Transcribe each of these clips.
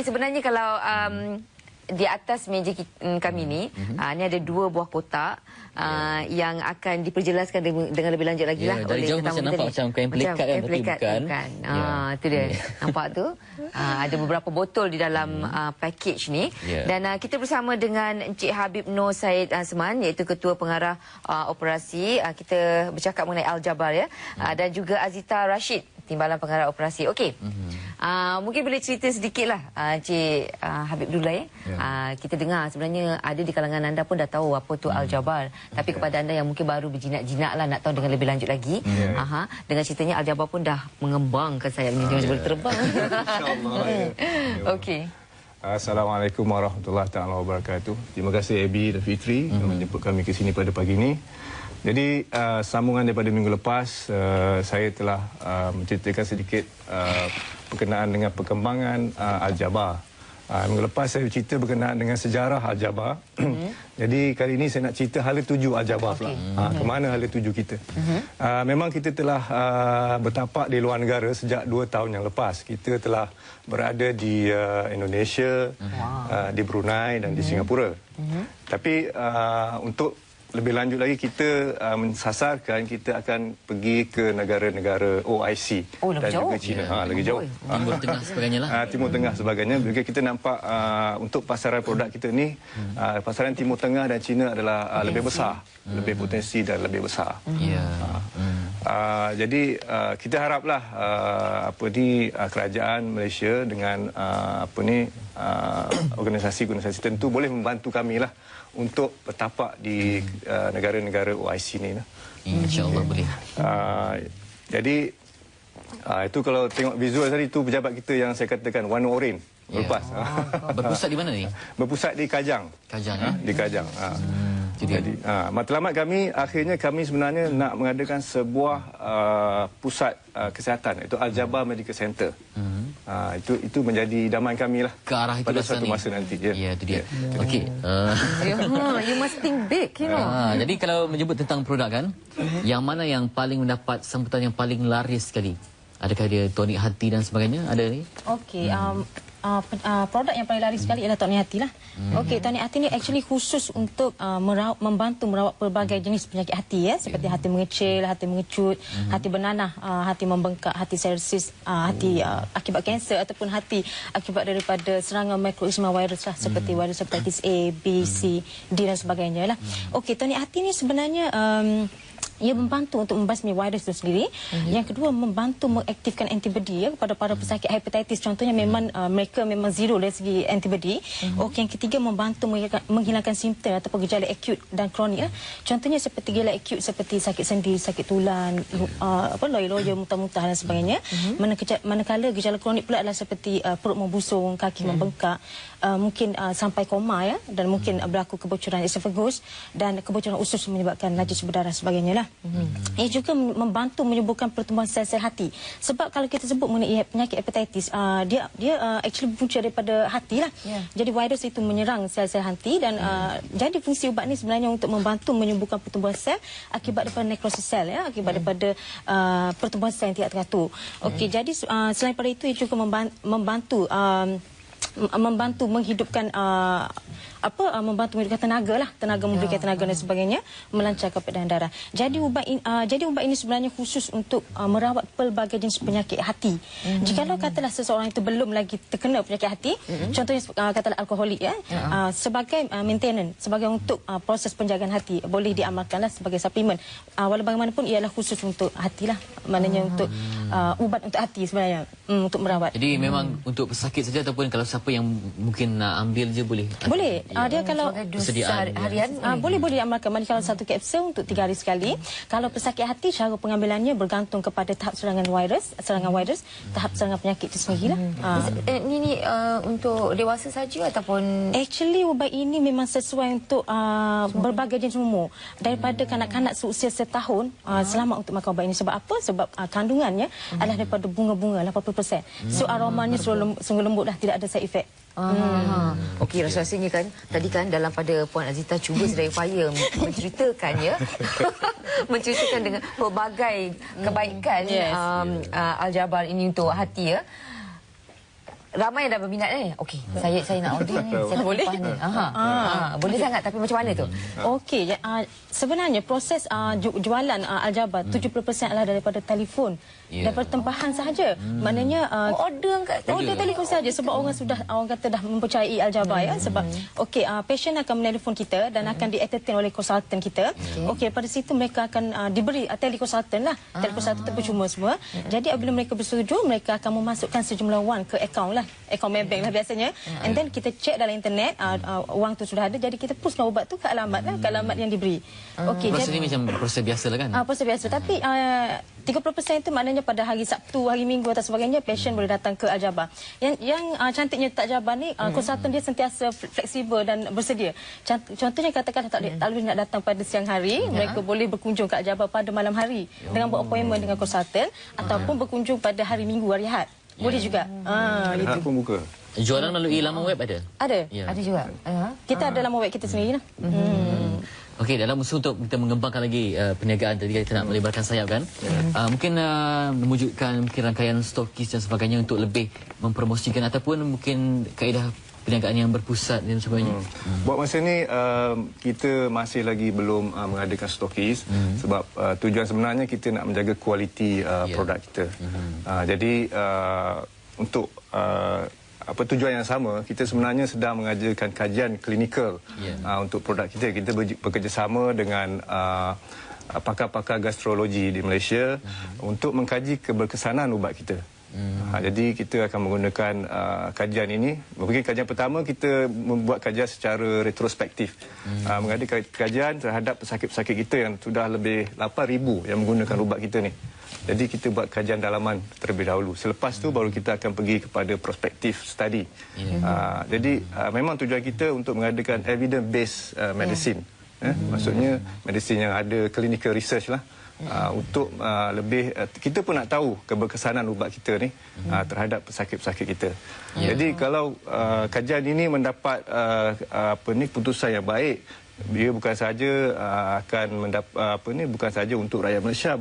Okey, sebenarnya kalau di atas meja kami ni, ni ada 2 buah kotak yang akan diperjelaskan dengan lebih lanjut lagi lah. Dari jauh macam nampak macam kain pelikat kan, tapi bukan. Itu dia. Nampak tu? Ada beberapa botol di dalam package ni. Dan kita bersama dengan Encik Habib Noor Said Seman, iaitu Ketua Pengarah Operasi. Kita bercakap mengenai Al-Jabar ya. Dan juga Azita Rashid, Timbalan Pengarah Operasi. Okey. Mungkin boleh cerita sedikitlah Encik Habib dulu ya. Kita dengar sebenarnya ada di kalangan anda pun dah tahu apa tu Al-Jabar. Tapi kepada anda yang mungkin baru berjinak-jinak lah nak tahu dengan lebih lanjut lagi. Dengan ceritanya Al-Jabar pun dah mengembangkan sayapnya, dia boleh terbang. InsyaAllah. Okey. Assalamualaikum warahmatullahi wabarakatuh. Terima kasih Abi dan Fitri menjemput kami ke sini pada pagi ini. Jadi sambungan daripada minggu lepas, saya telah menceritakan sedikit berkenaan dengan perkembangan Al-Jabar. Minggu lepas saya cerita berkenaan dengan sejarah Al-Jabar. Jadi kali ini saya nak cerita hala tuju Al-Jabar pula. Ke mana hala tuju kita. Memang kita telah bertapak di luar negara sejak 2 tahun yang lepas. Kita telah berada di Indonesia, di Brunei dan di Singapura. Tapi untuk lebih lanjut lagi kita mensasarkan kita akan pergi ke negara-negara OIC dan juga China. Lagi jauh. Timur Tengah sebagainya lah. Timur Tengah sebagainya. Bila kita nampak untuk pasaran produk kita ni, pasaran Timur Tengah dan China adalah lebih besar, lebih potensi dan lebih besar. Jadi kita haraplah kerajaan Malaysia dengan organisasi-organisasi tertentu boleh membantu kami lah untuk bertapak di negara-negara OIC ni lah. InsyaAllah boleh. Jadi itu kalau tengok visual tadi, itu pejabat kita yang saya katakan warna oren lepas. Berpusat di mana ni? Berpusat di Kajang. Kajang ya? Di Kajang. Jadi matlamat kami akhirnya kami sebenarnya nak mengadakan sebuah pusat kesihatan, itu Al-Jabar Medical Center. Itu menjadi idaman kami lah ke arah itu pada suatu masa nanti. Ya, itu dia. Okey. You must think big, you know. Jadi kalau menyebut tentang produk kan, yang mana yang paling mendapat sambutan yang paling laris sekali? Adakah dia tonik hati dan sebagainya? Ada ni? Okey, produk yang paling laris sekali ialah tonik hati lah. Okey, tonik hati ni actually khusus untuk membantu merawat pelbagai jenis penyakit hati ya, seperti hati mengecil, hati mengecut, hati bernanah, hati membengkak, hati sepsis, hati akibat kanser ataupun hati akibat daripada serangan mikroisma virus lah, seperti virus hepatitis A, B, C, D dan sebagainya lah. Okey, tonik hati ni sebenarnya ia membantu untuk membasmi virus itu sendiri. Yang kedua, membantu mengaktifkan antibodi ya, kepada para pesakit hepatitis. Contohnya memang mereka memang zero dari segi antibodi. Okey, yang ketiga, membantu menghilangkan simptom ataupun gejala akut dan kronik. Contohnya seperti gejala akut seperti sakit sendi, sakit tulang, loyo-loyo, muntah-muntah dan sebagainya. Manakala gejala kronik pula adalah seperti perut membusung, kaki membengkak, mungkin sampai koma ya, dan mungkin berlaku kebocoran esophagus dan kebocoran usus menyebabkan najis berdarah sebagainya lah. Ia juga membantu menyembuhkan pertumbuhan sel-sel hati. Sebab kalau kita sebut mengenai penyakit hepatitis, dia actually berpunca daripada hati lah. Jadi virus itu menyerang sel-sel hati dan jadi fungsi ubat ni sebenarnya untuk membantu menyembuhkan pertumbuhan sel akibat daripada nekrosis sel ya, akibat daripada pertumbuhan sel yang tidak teratur. Okey, jadi selain pada itu ia juga membantu menghidupkan membantu menghidupkan tenaga memberikan tenaga dan sebagainya, melancarkan peredaran darah. Jadi ubat ini sebenarnya khusus untuk merawat pelbagai jenis penyakit hati. Jikalau katalah seseorang itu belum lagi terkena penyakit hati, contohnya katalah alkoholik ya, sebagai maintenance, sebagai untuk proses penjagaan hati, boleh diamalkanlah sebagai suplemen. Walau bagaimanapun ialah khusus untuk hatilah, maknanya untuk ubat untuk hati sebenarnya, untuk merawat. Jadi memang untuk pesakit saja ataupun kalau siapa yang mungkin nak ambil je boleh? Boleh. Dia kalau persediaan harian boleh diamalkan. Kalau satu kapsul untuk 3 hari sekali. Kalau pesakit hati, cara pengambilannya bergantung kepada tahap serangan virus, tahap serangan penyakit itu sendirilah. Ini untuk dewasa saja ataupun actually ubat ini memang sesuai untuk berbagai jenis umur, daripada kanak-kanak seusia setahun selamat untuk makan ubat ini. Sebab apa? Sebab kandungannya adalah daripada bunga-bunga 80%. So aromanya sungguh lembut lah, tidak ada side effect. Okey, rasanya kan tadi kan dalam pada Puan Azita cuba sedaya upaya menceritakan ya, menceritakan dengan pelbagai kebaikan Al-Jabar ini untuk hati ya. ramai yang dah berminat ni. Okey, saya nak order ni. Saya boleh ni. Boleh sangat, tapi macam mana tu? Okey, sebenarnya proses jualan Aljabar 70% adalah daripada telefon. Daripada tempahan sahaja. Maknanya order telefon saja sebab orang kata dah mempercayai Aljabar ya, sebab okey, pasien akan menelpon kita dan akan di-entertain oleh konsultan kita. Okey, pada situ mereka akan diberi telekonsultan lah. Telekonsultan percuma semua. Jadi apabila mereka bersetuju, mereka akan memasukkan sejumlah wang ke akaun lah, akaun Maybank lah biasanya. And then kita cek dalam internet, wang tu sudah ada, jadi kita pushkan ubat tu ke alamat lah, ke alamat yang diberi. Okey, proses ini macam proses biasa lah kan? Proses biasa, tapi 30% itu maknanya pada hari Sabtu, hari Minggu atau sebagainya, pasien boleh datang ke Aljabar. Yang cantiknya tak Aljabar ni, konsultan dia sentiasa fleksibel dan bersedia. Contohnya katakan tak boleh nak datang pada siang hari, mereka boleh berkunjung ke Aljabar pada malam hari dengan buat appointment dengan konsultan, ataupun berkunjung pada hari Minggu, hari Ahad. Boleh juga. Ahad pun buka. Jualan melalui laman web ada? Ada. Ada juga. Kita ada laman web kita sendiri lah. Okey, dalam usaha untuk kita mengembangkan lagi perniagaan tadi kita nak melebarkan sayap kan. Mungkin mewujudkan mungkin rangkaian stokis dan sebagainya untuk lebih mempromosikan ataupun mungkin kaedah perniagaan yang berpusat dan sebagainya. Buat masa ni kita masih lagi belum mengadakan stokis sebab tujuan sebenarnya kita nak menjaga kualiti produk kita. Jadi untuk tujuan yang sama, kita sebenarnya sedang mengajarkan kajian klinikal untuk produk kita. Kita bekerjasama dengan pakar-pakar gastrologi di Malaysia untuk mengkaji keberkesanan ubat kita. Jadi kita akan menggunakan kajian ini. Mungkin kajian pertama kita membuat kajian secara retrospektif. Mengadakan kajian terhadap pesakit-pesakit kita yang sudah lebih 8,000 yang menggunakan ubat kita ni. Jadi kita buat kajian dalaman terlebih dahulu. Selepas tu baru kita akan pergi kepada prospektif study. Jadi memang tujuan kita untuk mengadakan evidence based medicine. Maksudnya medicine yang ada clinical research lah. Untuk lebih kita pun nak tahu keberkesanan ubat kita ni terhadap pesakit-pesakit kita. Jadi kalau kajian ini mendapat putusan yang baik, dia bukan saja akan mendapat bukan saja untuk rakyat Malaysia,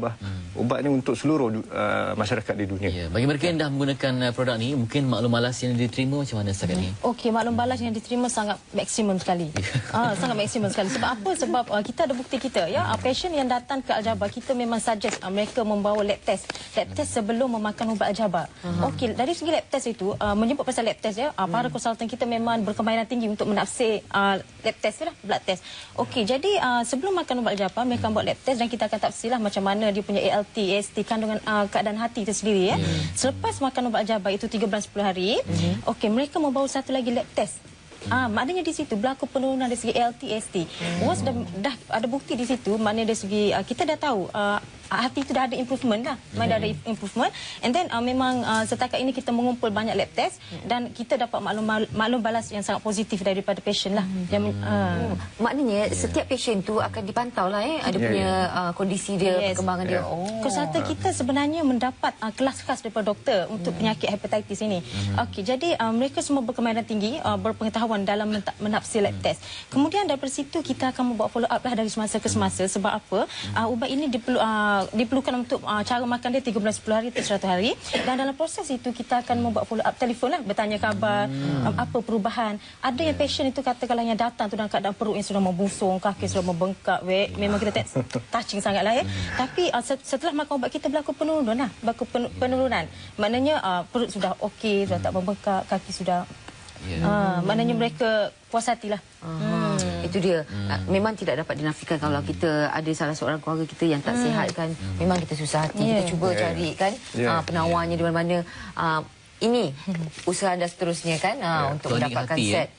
ubat ni untuk seluruh masyarakat di dunia. Bagi mereka yang dah menggunakan produk ni, mungkin maklum balas yang diterima macam mana setakat ni? Okey, maklum balas yang diterima sangat maksimum sekali. Sangat maksimum sekali. Sebab apa? Sebab kita ada bukti kita ya. Pasien yang datang ke Aljabar, kita memang suggest mereka membawa lab test. Lab test sebelum memakan ubat Aljabar. Okey, dari segi lab test itu, menyebut pasal lab test ya, para konsultan kita memang berkemahiran tinggi untuk menafsir lab test lah, blood test. Okey, jadi sebelum makan ubat Aljabar, mereka buat lab test dan kita akan tafsirlah macam mana dia punya ALT, AST, kandungan keadaan hati itu sendiri ya. Selepas makan ubat Aljabar itu 3 bulan 10 hari, okey, mereka membawa satu lagi lab test. Maknanya di situ berlaku penurunan dari segi ALT, AST. Once dah ada bukti di situ, maknanya dari segi kita dah tahu hati itu dah ada improvement lah. Dah ada improvement. And then memang setakat ini kita mengumpul banyak lab test dan kita dapat maklum balas yang sangat positif daripada pasien lah. Maknanya setiap pasien tu akan dipantau lah ada punya kondisi dia, perkembangan dia. Konsultan kita sebenarnya mendapat kelas khas daripada doktor untuk penyakit hepatitis ini. Okey, jadi mereka semua berkemahiran tinggi, berpengetahuan dalam menafsir lab test. Kemudian daripada situ kita akan membuat follow up lah dari semasa ke semasa. Sebab apa? Ubat ini diperlukan untuk cara makan dia 3 bulan 10 hari atau 100 hari. Dan dalam proses itu kita akan membuat follow up telefon lah, bertanya khabar, apa perubahan. Ada yang pasien itu katakanlah yang datang tu dalam keadaan perut yang sudah membusung, kaki sudah membengkak, memang kita touching sangatlah ya. Tapi setelah makan ubat kita berlaku penurunan lah, penurunan. Maknanya perut sudah okey, sudah tak membengkak, kaki sudah maknanya mereka puas hatilah. Itu dia. Memang tidak dapat dinafikan kalau kita ada salah seorang keluarga kita yang tak sihat kan. Memang kita susah hati. Kita cuba cari kan penawarnya di mana-mana. Ini usaha anda seterusnya kan untuk mendapatkan set.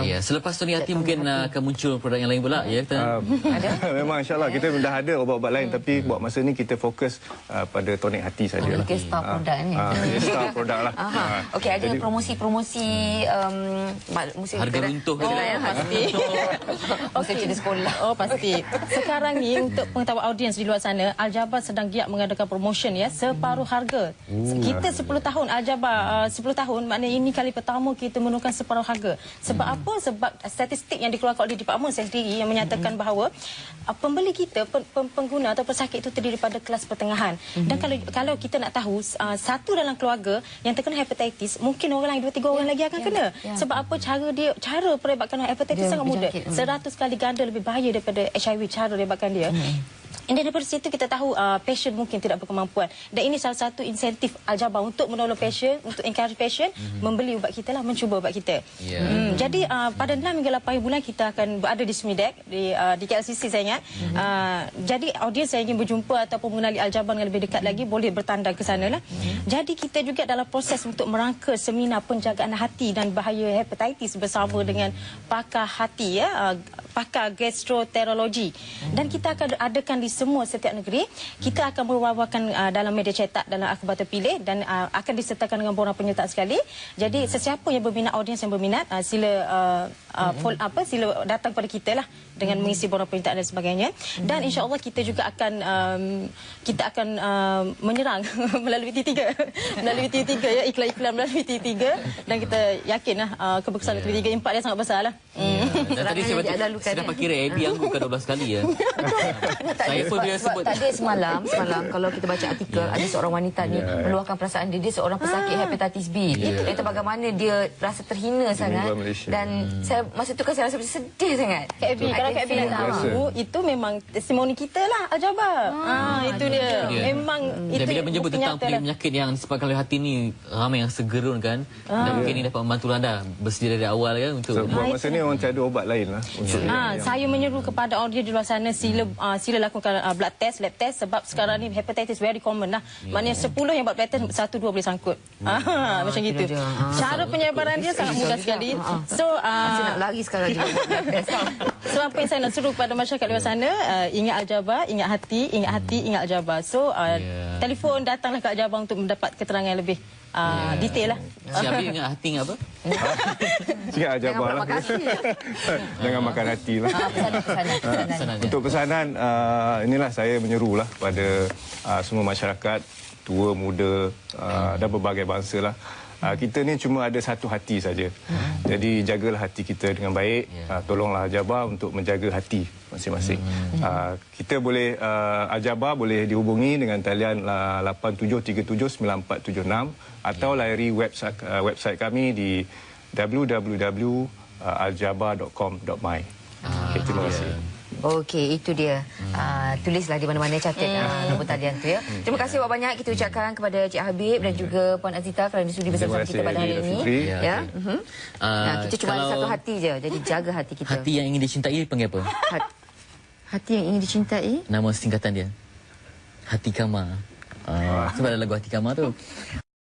Ya, selepas Tonic Hati mungkin akan muncul produk yang lain pula ya. Ada. Memang insya-Allah kita dah ada ubat-ubat lain tapi buat masa ni kita fokus pada Tonic Hati sajalah. Kita star produk ni. Star produk lah. Okey, ada promosi-promosi harga runtuh ya, pasti. Masa cerita sekolah. Pasti. Sekarang ni untuk pengetahuan audiens di luar sana, Aljabar sedang giat mengadakan promotion ya, separuh harga. Kita 10 tahun Aljabar 10 tahun, maknanya ini kali pertama kita menurunkan separuh harga. Sebab Sebab apa? Sebab statistik yang dikeluarkan oleh Department saya sendiri yang menyatakan bahawa pembeli kita, pengguna atau pesakit itu terdiri pada kelas pertengahan. Dan kalau kita nak tahu, satu dalam keluarga yang terkena hepatitis, mungkin orang lain 2-3 orang lagi akan kena. Sebab apa? Cara perebakkan hepatitis sangat mudah. 100 kali ganda lebih bahaya daripada HIV cara perebakkan dia. Dan daripada situ kita tahu pasien mungkin tidak berkemampuan. Dan ini salah satu insentif Al-Jabar untuk menolong pasien, untuk encourage pasien membeli ubat kita lah, mencuba ubat kita. Jadi pada 6 hingga 8 bulan kita akan berada di SMIDEC, di KLCC saya ingat. Jadi audiens saya ingin berjumpa ataupun mengenali Al-Jabar dengan lebih dekat lagi, boleh bertandang ke sana lah. Jadi kita juga dalam proses untuk merangka seminar penjagaan hati dan bahaya hepatitis bersama dengan pakar hati, pakar gastroenterologi. Dan kita akan adakan di setiap negeri. Kita akan berwawarkan dalam media cetak, dalam akhbar terpilih, dan akan disertakan dengan borang penyertaan sekali. Jadi sesiapa yang berminat, audiens yang berminat, sila sila datang kepada kita lah dengan mengisi borang penyertaan dan sebagainya. Dan insya-Allah kita juga akan menyerang melalui T3. Melalui T3 ya, iklan-iklan melalui T3, dan kita yakinlah keberkesan T3 impak dia sangat besarlah. Dan tadi saya dapat kira Abby yang bukan 12 kali ya. Saya pun dia sebut tadi semalam kalau kita baca artikel, ada seorang wanita ni meluahkan perasaan dia seorang pesakit hepatitis B. Itu bagaimana dia rasa terhina sangat, dan saya masa tu kan saya rasa sedih sangat. Kak Abby, kalau Kak Abby nak tahu, itu memang testimoni kita lah, Al-Jabar. Itu dia. Memang itu. Dan bila menyebut tentang penyakit yang disebabkan oleh hati ni, ramai yang segerun kan. Dan mungkin ini dapat membantu anda bersedia dari awal kan untuk buat masa ni orang cari ubat lain lah. Saya menyeru kepada audiens di luar sana, sila lakukan blood test, lab test, sebab sekarang ni hepatitis very common lah. Maknanya 10 yang buat blood test, 1-2 boleh sangkut. Macam gitu. Cara penyebaran dia sangat mudah sekali. So saya nak lari sekarang juga. So apa yang saya nak seru kepada masyarakat luar sana, ingat Al-Jabar, ingat hati, ingat Al-Jabar. So telefon, datanglah ke Al-Jabar untuk mendapat keterangan yang lebih detail lah. Si Abi ingat hati ingat apa? Ingat Al-Jabar lah. Jangan makan hati lah. Pesanan. Untuk pesanan, inilah saya menyerulah pada semua masyarakat, tua, muda, dan berbagai bangsa lah. Kita ni cuma ada satu hati saja. Jadi jagalah hati kita dengan baik. Tolonglah Al-Jabar untuk menjaga hati masing-masing. Kita boleh Al-Jabar boleh dihubungi dengan talian 87379476 atau layari website kami di www.aljabar.com.my. Terima kasih. Okey, itu dia. Tulislah di mana-mana, catat nombor talian tu ya. Terima kasih banyak kita ucapkan kepada Cik Habib dan juga Puan Azita kerana sudi bersama kita pada hari ini. Ya. Kita cuma ada satu hati je. Jadi jaga hati kita. Hati yang ingin dicintai panggil apa? Hati yang ingin dicintai? Nama singkatan dia. Hati Kama. Sebab ada lagu Hati Kama tu.